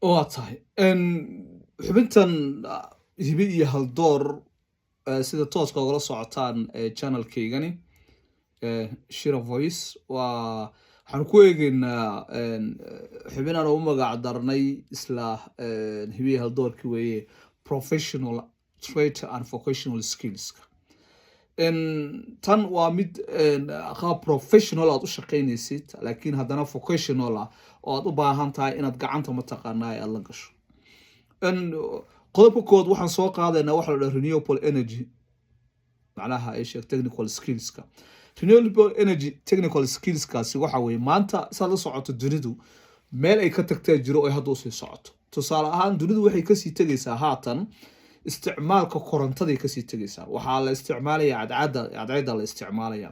waa tahay xubintan hibe iyo haldoor sida tooska ugala socotaan channelkaygani Shira Voice waxaan ku eegaynaa xubin aan ugu magac darnay isla hibe iyo haldoorkii weeye professional trait and vocational skills tan waa mid qaab professional aad u shaqaynaysid laakiin haddana vocational ah oo aad u baahan tahay inaad gacanta mataqaanaa aad la gasho qodobka kood waxaan soo qaadaynaa waxa la dhaho renewable energy macnaha ay sheeg technical skillska renewable energy technical skillskaasi waxa weeye maanta saad la socoto dunidu meel ay ka tagtaa jiro oo hadda usii socoto tusaale ahaan dunidu waxay kasii tegaysaa haatan isticmaalka korontaday kasii tegaysaa waxaa la isticmaalaya cadceedda la isticmaalaya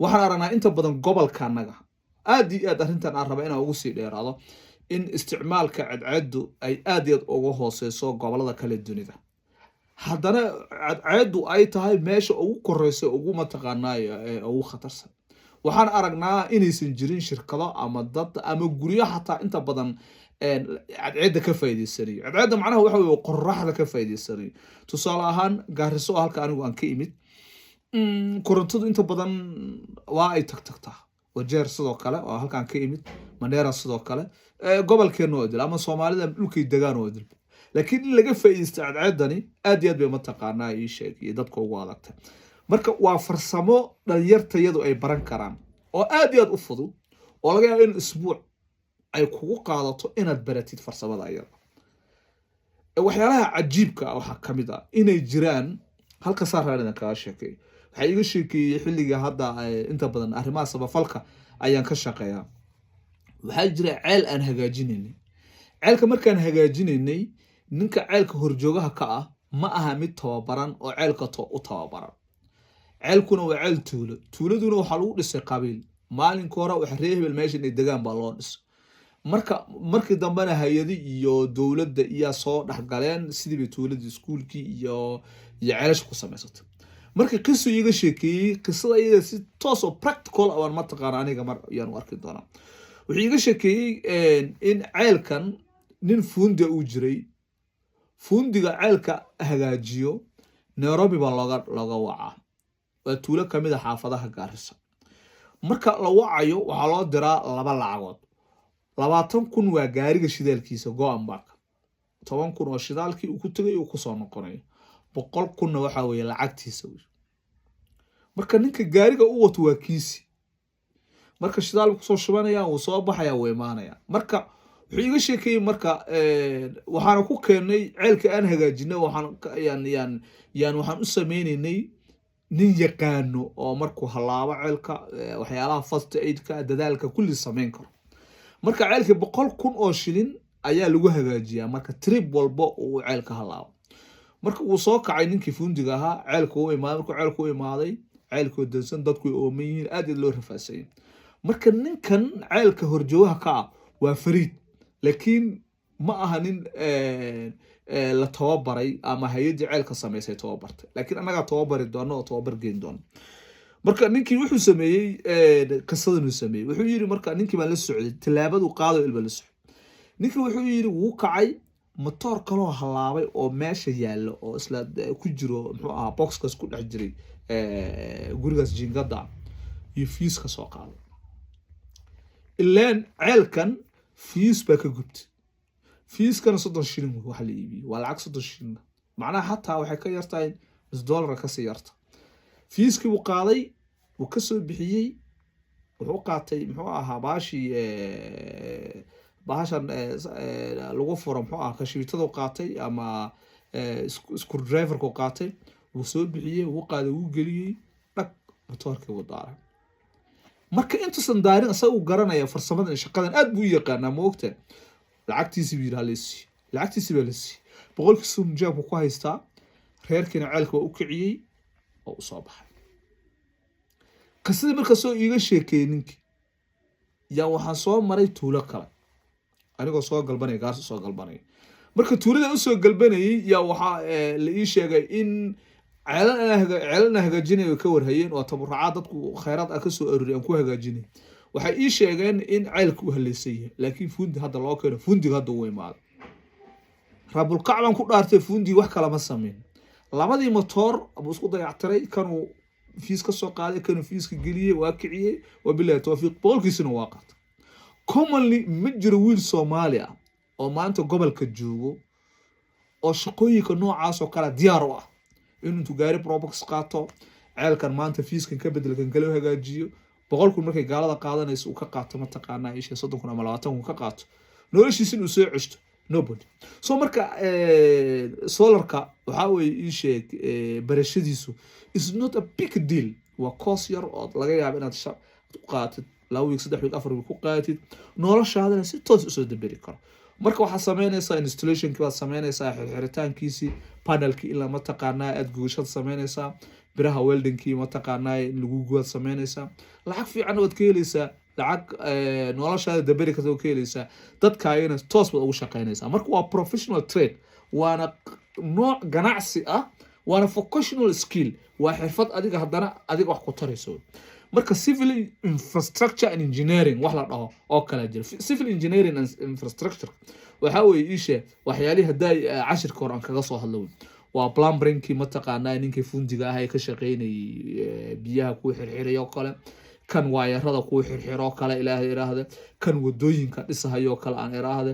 waxaan aragnaa inta badan gobolka anaga aad iyo aad arrintan aan raba inaan ugu sii dheeraado in isticmaalka cadceeddu ay aad iyo aad uga hooseyso gobolada kale dunida haddana cadceeddu ay tahay meesha ugu koreysa ugu mataqaanaayo ugu khatarsan waxaan aragnaa inaysan jirin shirkado ama dad ama guryo xataa inta badan cadceedda ka faa'iideysanayo cadceedda macnaha waxa weeye qorraxda ka faa'iideysanayo tusaale ahaan gaariso halka anigu aan ka imid korontadu inta badan waa ay tagtagtaa wajeer sidoo kale oo halkaan ka imid Mandera sidoo kale gobolkeena oo dil ama Soomaalida dhulkay degaan oo dil laakiin in laga faa'iideysto cadceeddani aad iyo aad bay mataqaanaa ii sheegay dadka ugu adagtay marka waa farsamo dhalinyartayadu ay baran karaan oo aad iyo aad u fudud oo laga yaabo in isbuuc ay kugu qaadato inaad baratid farsamada ayada waxyaalaha cajiibka ah waxa kamid ah inay jiraan halka saaraan ka sheekay waxa iga sheekay xilliga hadda inta badan arrimaha sabafalka ayaan ka shaqeeyaa waxa jira ceel aan hagaajinaynay ceelka markaan hagaajinaynay ninka ceelka horjoogaha ka ah ma aha mid tababaran oo ceelka u tababaran ceelkuna waa ceel tuuladuna waxa lagu dhisay qabiil maalinka hore waxa reebel meesha ay degaan baa loo dhisay markii dambena hay'adi iyo dawladda iyo soo dhaxgaleen sidii tuuladii iskuulkii iyo ceelasha ku samaysatay markii qiso iga sheekay qisada iyada si toos oo practical ah ma taqaan aniga mar yaan arki doonaa wuxuu iga sheekay in ceelkan nin fundi uu jiray fundiga ceelka hagaajiyo Nairobi baa looga wacaa waa tuulo kamid ah xaafadaha Gaarisa marka la wacayo waxa loo diraa laba lacagood 20,000 waa gaariga shidaalkiisa go'an baak 10,000 oo shidaalkii uu ku tagay uu ku soo noqonayo 100,000 waxa weeye lacagtiisa marka ninka gaariga uu wato waa kiisi marka shidaal ku soo shubanaya uu soo baxaya way imaanaya marka wuxuu iga sheekay marka waxaan ku keenay ceelka aan hagaajinay waxaan u sameeynay nin yaqaano oo markuu halaabo ceelka waxyaalaha first aid ka dadaalka kulli sameyn karo marka ceelka 100,000 oo shilin ayaa lagu hagaajiyaa marka trip walba uu ceelka halaabo marka uu soo kacay ninkii fundiga ahaa ceelka uu imaaday markuu ceelku imaaday ceelku dansan dadku oo yihiin aad loo rafaasay marka ninkan ceelka horjoogaha ka ah waa Fariid laakiin ma aha nin la tababaray ama hay'adii ceelka sameysay tababartay laakiin anaga tababari doono oo tababar geyn doono marka ninkii wuxuu sameeyay qisadan uu sameeyay wuxuu yiri marka ninkii baan la socday tilaabadu qaado ilba la socday ninkii wuxuu yiri wuu kacay motor kale oo halaabay oo meesha yaalo oo isla ku jiro muxuu ahaa boxkas ku dhex jiray gurigaas jingada iyo fiiska soo qaaday ilaan ceelkan fiis baa ka gubtay fiiskana 30 shilin waxa la iibiyay waa lacag 30 shilin macnaha hatta waxay ka yartahay $1 ka sii yarta fiiski uu qaaday uu ka soo bixiyay wuxuu qaatay muxuu ahaa baashan lagu furo muxuu ahaa kashiitada qaatay ama screwdriver ku qaatay uu soo bixiyay uu qaaday uu geliyay dhaq motorka uu daaray marka inta sandaarin asagu garanaya farsamada shaqadan aad buu yaqaanaa ma ogta lacagtiisa biir halisi lacagtiisa balisi boqolkiiba jaabku ku haystaa reerkina ceelka u kiciyay oo u soo baxay qasada marka soo iiga sheekay ninki yaa waxaan soo maray tuulo kale anigoo soo galbanay gaar soo galbanay marka tuulada uu soo galbanay yaa waxa la ii sheegay in ceelana hagaajinayo ka warhayeen oo tabarucaad dadku khayraad ah ka soo ururiyeen ku hagaajinay waxay ii sheegeen in ceelku u haleysay laakiin fundi hadda loo keeno fundiga hadda uu imaado rabul kacban ku dhaartay fundi wax kala ma sameyn labadii motor abu isku dayactiray kanuu fiis ka soo qaaday kanuu fiiska geliyay waa kiciyay wabillahi tawfiiq boqolkiisuna waa qaatay commonly ma jiro wiil Soomaali ah oo maanta gobolka joogo oo shaqooyinka noocaas oo kala diyaar u ah inuu gaari probox qaato ceelkan maanta fiiskan ka bedelkan kale hagaajiyo boqolku markay gaalada qaadanayso uu ka qaato ma taqaanaa isha 30 ama 20 uu ka qaato noloshiisa inuu soo ceshto nobody so marka solarka waxa weey ii sheeg barashadiisu is not a big deal waa course yar oo laga yaabo inaad qaatid 2 week 3 week 4 week ku qaatid noloshaadana si toos u soo dabiri karo marka waxa sameynaysa installation ki waad sameynaysaa xiritaankiisi panelki ila ma taqaanaa aad guushad sameynaysaa biraha welding ki ma taqaanaa lagu guud sameynaysaa lacag fiican oo ka helaysaa lacag noloshaada dabiri ka helaysaa dadka ayna toos ugu shaqeynaysaa marka waa professional trade waana nooc ganacsi ah waana vocational skill waa xirfad adiga hadana adiga wax ku tarayso marka civil infrastructure and engineering wax la dhaho oo kala jira civil engineering and infrastructure waxa weey isha waxyaalihi haday cashirka hor aan kaga soo hadlo waa plumbering ki ma taqaanaa ninkii fundiga ah ay ka shaqeynay biyaha ku xirxirayo kale kan waayarada ku xirxiro kale ilaahay iraahdo kan wadooyinka dhisahayo kale aan iraahdo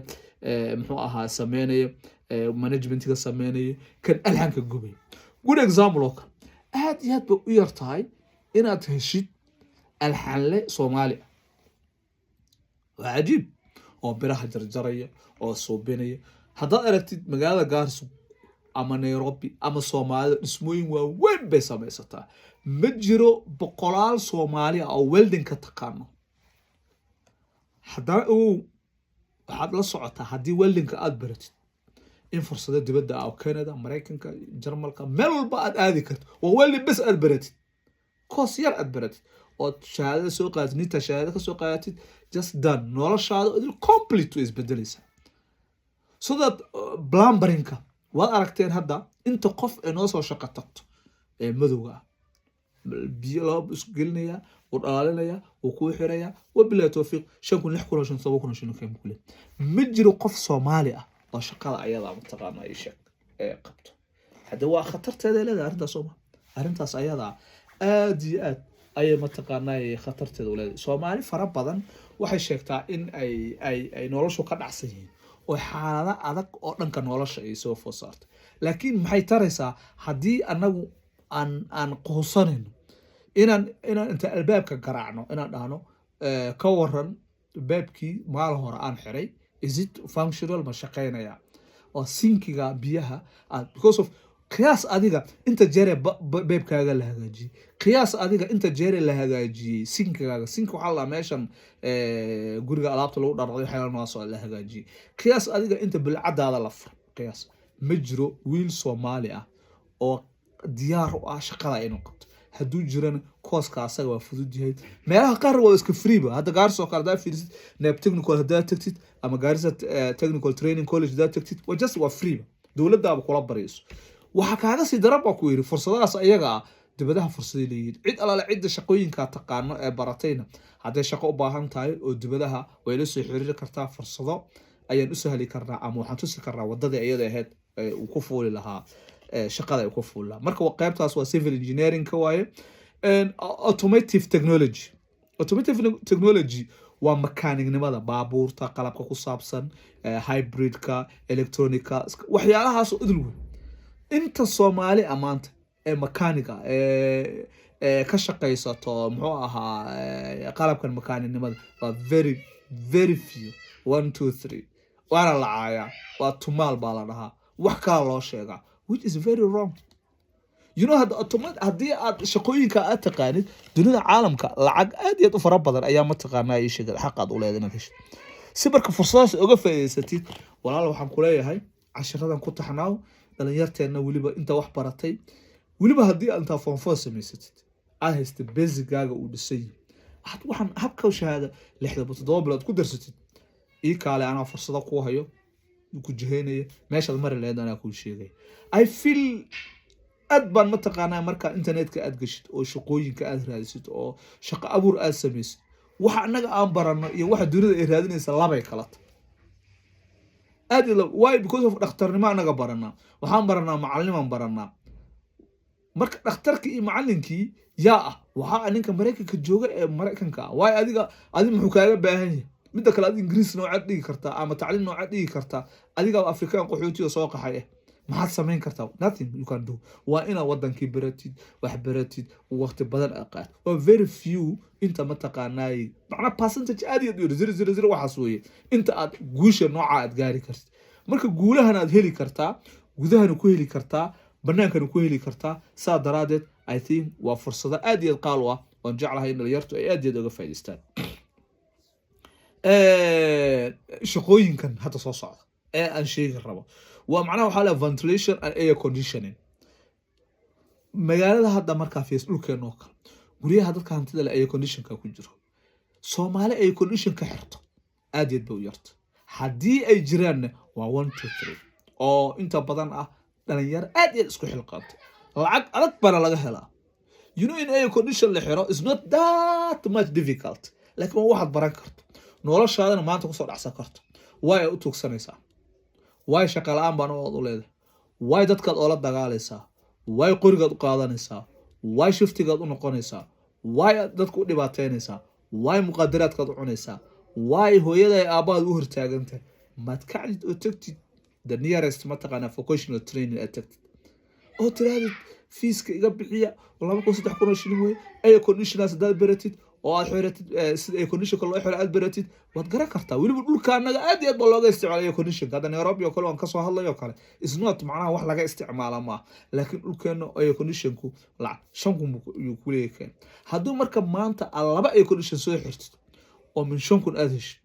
muxuu ahaa sameeynay managementiga sameeynay kan alhanka gubay good example oo aad iyo aad u yartahay inaad heshid alxanle Soomaali waajib oo biraha jarjaraya oo suubinaya hadda aragtid magaalada Gaarso ama Nairobi ama Soomaaliya dhismooyin waa weyn bay samaysataa ma jiro boqolaal Soomaali oo welding ka taqaano hadda waxaad la socotaa hadii welding aad baratid in fursado dibadda ah oo Canada Mareykanka Jarmalka meel walba aad aadi karto waa welding bas aad baratid course yar aad baratid oo shahaado soo qaatid nita shahaado ka soo qaatid just done noloshaada idil complete is bedelaysa so that plumbering-ka waad aragteen hadda inta qof ee noo soo shaqo tagto ee madowga biyo loo isku gelinaya oo dhalaalinaya oo ku xiraya wabillahi tawfiiq 5,000 kule ma jiro qof Soomaali ah oo shaqada ayada ma taqaana ay sheeg ee qabto hada waa khatarteeda leedahay arintaas ayada aad iyo aad ay ma taqaanaa khatarteeda leedahay Soomaali fara badan waxay sheegtaa in ay noloshu ka dhacsan yihiin oo xaalada adag oo dhanka nolosha ay soo fosaarto laakiin maxay taraysaa hadii anagu aan qoonsanayno inaan inta albaabka garaacno inaan dhahno ka waran baabkii maal hore aan xiray is it functional ma shaqeynaya oo sinkiga biyaha because of qiyaas adiga inta jeere baabkaaga la hagaajiyay qiyaas adiga inta jeere la hagaajiyay sinkaaga sink waxa la meeshan guriga alaabta lagu dharqay xaylaan waa soo la hagaajiyay qiyaas adiga inta bilcadaada la fur qiyaas ma jiro wiil Soomaali ah oo diyaar u ah shaqada inuu qabto haduu jirana kooska asaga waa fudud yahay meelaha qaar waa iska free ba hada Gaarso kala daa fiirsid nab technical hada tagtid ama Gaarso technical training college hada tagtid waa just waa free dawladda kula barayso waxa kaaga si darab ku yiri fursadaas ayaga dibadaha fursad leeyihiin cid alaala cid shaqooyinka taqaano ee baratayna haday shaqo u baahan tahay oo dibadaha way la soo xiriiri kartaa fursado ayaan u sahli karnaa ama waxaan tusi karnaa wadada iyada ahayd uu ku fuuli lahaa shaqada ay ku fuulaa marka qaybtaas waa civil engineering ka waaye and automotive technology waa mechanic-nimada baabuurta qalabka ku saabsan hybrid-ka electronic-ka waxyaalahaas oo idil weyn inta Soomaali amaanta ee mechanic ka shaqeysato muxuu ahaa qalabkan mechanic-nimada waa very few 1 2 3 waana lacaaya waa tumaal baa la dhahaa wax kala loo sheegaa which is very wrong you know hadii aad shaqooyinka aad taqaanid dunida caalamka lacag aad iyo aad u fara badan ayaa ma taqaanaa ay sheegay xaq aad u leedahay si marka fursadaas uga faa'iideysatid walaal waxaan ku leeyahay cashiradan ku taxnaaw dhalinyarteena waliba inta wax baratay waliba hadii aad inta form 4 samaysatid aad haysta basic-gaaga u dhisay waxaan habka shahaada 67 bilood ku darsatid kaale ana fursado ku hayo ku jiheynaya meesha mar leeyahay ana ku sheegay I feel aad baan ma taqaanaa marka internetka aad gashid oo shaqooyinka aad raadisid oo shaqo abuur aad samaysid waxa anaga aan barano iyo waxa dunida ay raadinaysa labay kala tahay aad why because of dhakhtarnimo anaga baranaa waxaan baranaa macallimaan baranaa marka dhakhtarkii iyo macallinkii yaa ah waxa ninka Mareykanka jooga ee Mareykanka why adiga muxuu kaaga baahan yahay midda kale aad Ingiriis noocaad dhigi kartaa ama tacliin noocaad dhigi kartaa adiga Afrikaan qaxootiga soo qaxay maxaad samayn kartaa nothing you can do waa ina wadankii baratid wax baratid waqti badan aqaad waa very few inta ma taqaanaay macna percentage aad iyo 0.000 waxaas weeye inta aad guusha nooca aad gaari kartid marka guulahan aad heli kartaa gudahana ku heli kartaa bannaankana ku heli kartaa saa daraadeed I think waa fursado aad iyo qaal ah oo jeclahay in dhalinyartu ay aad iyo uga faa'iideystaan shaqooyinkan hadda soo socda ee aan sheegi rabo waa macnaha waxa la ventilation and air conditioning magaalada hadda markaa fiis dhulkeena oo kale guryaha dadka hantida leh air conditionka ku jiro Soomaali air condition ka xirto aad iyo buu yarta haddii ay jiraan waa 1 2 3 oo inta badan ah dhalinyar aad iyo isku xilqaatay lacag adag bana laga helaa you know in air condition la xiro is not that much difficult laakiin waxaad baran karto noloshaadana maanta ku soo dhacsan karto way u tuugsanaysaa way shaqo la'aan baan u leedahay way dadkaad oo la dagaalaysaa way qorigaad u qaadanaysaa way shiftigaad u noqonaysaa way dadku u dhibaateynaysaa way muqaddaraadkaad u cunaysaa way hooyada ay aabaad u hortaagantahay maad kacdid oo tagtid the nearest mataqaana vocational training aad tagtid oo tiraahdo fiiska iga bixiya 2,300 shilin way air conditioners hadaad baratid oo aad xiratid sida air conditionka loo xiro aad baratid waad garan kartaa weliba dhulka anaga aad iyo aad baa looga isticmaalo air conditionka hadda Nairobi oo kale waan ka soo hadlayo kale is not macnaha wax laga isticmaalo ma laakiin dhulkeena air conditionku lacag 5,000 ayuu ku leeyahay hadduu marka maanta aad 2 air condition soo xirtid oo min 5,000 aad heshid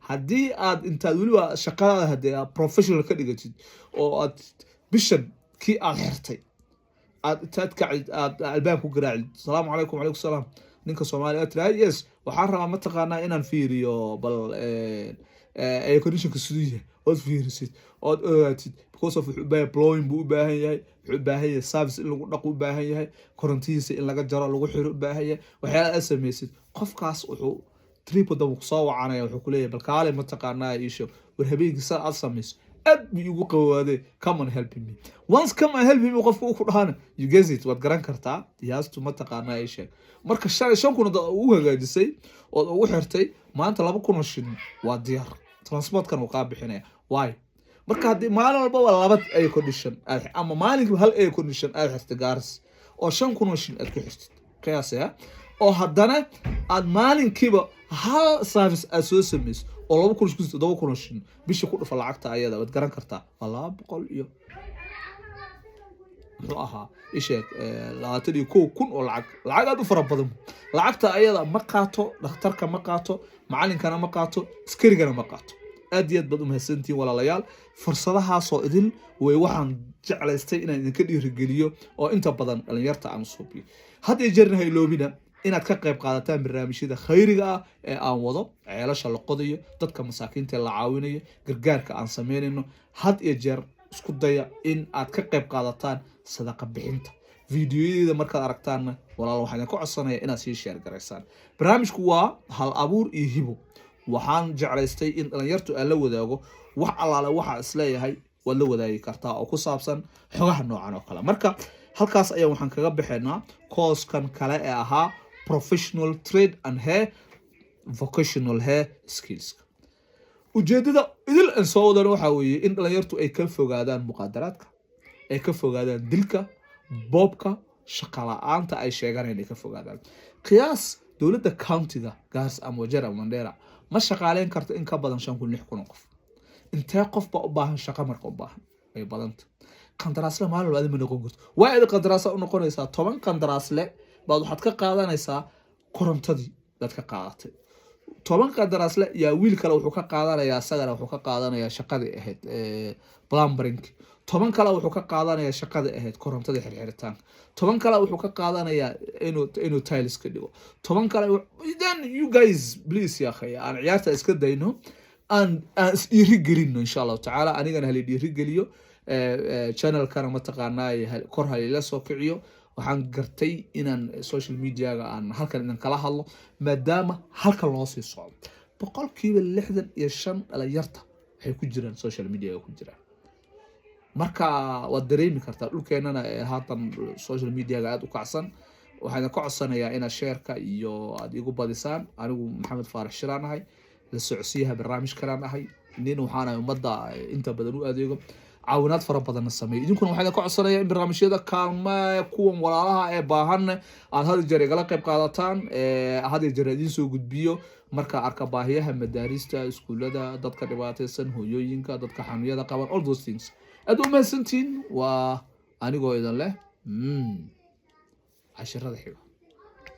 haddii aad intaad weliba shaqadaada hadii aad professional ka dhigatid oo aad bishan kii aad xirtay aad taad kacid aad albaab ku garaacid salaamu calaykum calaykum salaam ninka Soomaaliya tiraay yes waxaan rabaa ma taqaanaa inaan fiiriyo bal air conditionka sidii oo fiirisid oo ogaatid because of blowing buu u baahan yahay service in lagu dhaqo u baahan yahay korontiisa in laga jaro lagu xiro u baahan yahay waxyaalaha aad samaysid qofkaas wuxuu tripod ku soo wacanaya wuxuu ku leeyahay bal kaale ma taqaanaa isho war habeenkii saa aad samayso aad buu ugu qawaaday come and help me once come and help me qofku ku dhaana you guess it waad garan kartaa yaastu ma taqaanaa isho marka 5,000 uu hagaajisay oo uu xirtay maanta 2,000 shilin waa diyaar transportkan uu ka bixinaya why marka hadii maalin walba waa 2 air condition ama maalinkiiba hal air condition aad xirtay gaars oo 5,000 shilin aad ku xirtid qiyaasaya oo haddana aad maalinkiiba hal service aad soo samayso oo 2,000 shilin bisha ku dhufa lacagta ayada waad garan kartaa 200 iyo muxuu ahaa isheeg 21,000 oo lacag aad u fara badan lacagta ayada ma qaato dhakhtarka ma qaato macallinkana ma qaato askarigana ma qaato aad iyo aad baad u mahadsantihiin walaalayaal fursadahaas oo idil way waxaan jeclaystay inaan idinka dhiirigeliyo oo inta badan dhalinyarta aan suubiyo had iyo jeerna hayloobina inaad ka qayb qaadataan barnaamijyada khayriga ah ee aan wado ceelasha la qodayo dadka masaakiinta la caawinayo gargaarka aan sameynayno had iyo jeer isku daya in aad ka qayb qaadataan sadaqa bixinta fiidiyoyada markaad aragtaanna walaal waxaan idin ku codsanayaa inaad sii share garaysaan barnaamijku waa hal abuur iyo hibo waxaan jeclaystay in dhalinyartu aan la wadaago wax allaale waxa isleeyahay waad la wadaagi kartaa oo ku saabsan xogaha noocan oo kale marka halkaas ayaa waxaan kaga bixinaa course-kan kale ee ahaa professional trade and hair vocational hair skills ujeedada idil aan soo wadano waxa weeye in dhalinyartu ay ka fogaadaan muqaddaraadka ay ka fogaadaan dilka boobka shaqo la'aanta ay sheegaan inay ka fogaadaan qiyaas dowladda countiga gaas ama Wajir Mandera ma shaqaaleyn karto in ka badan 5,000 qof intee qof ba u baahan shaqo marka u baahan ay badanta qandaraasle maalin walba ma noqon karto waa ay qandaraasa u noqonaysaa 10 qandaraasle baad waxaad ka qaadanaysaa korontadii dad ka qaadatay 10 qandaraasle yaa wiil kale wuxuu ka qaadanayaa asagana wuxuu ka qaadanayaa shaqadii ahayd plumbering 10 kale wuxuu ka qaadanayaa shaqadii ahayd korontadii xirxiritaanka 10 kale wuxuu ka qaadanayaa inuu tiles ka dhigo 10 kale then you guys please ya akhay aan ciyaarta iska dayno aan isdhiiri gelino insha Allah taala anigana hal dhiiri geliyo channel kana ma taqaanay kor hal ila soo kiciyo waxaan gartay inaan social media-ga aan halkan idin kala hadlo maadaama halkan loo sii socdo 65% dhalinyarta waxay ku jiraan social media ku jiraan marka waad dareemi kartaa dhulkeenana haatan social media aad u kacsan waxaan ka codsanayaa inaad share-ka iyo aad igu badisaan anigu maxamed faarax shiraan ahay la socodsiyaha barnaamijkan ahay nin waxaan ummadda inta badan u adeego caawinaad fara badan sameeyo idinkuna waxaan ka codsanayaa in barnaamijyada kaalma kuwan walaalaha ee baahan aad hal jeer igala qayb qaadataan hal jeer idin soo gudbiyo marka arka baahiyaha madaarista iskuulada dadka dhibaataysan hooyooyinka dadka xanuunada qaban all those things aad u mahadsantiin waa anigoo idan leh casharada xiga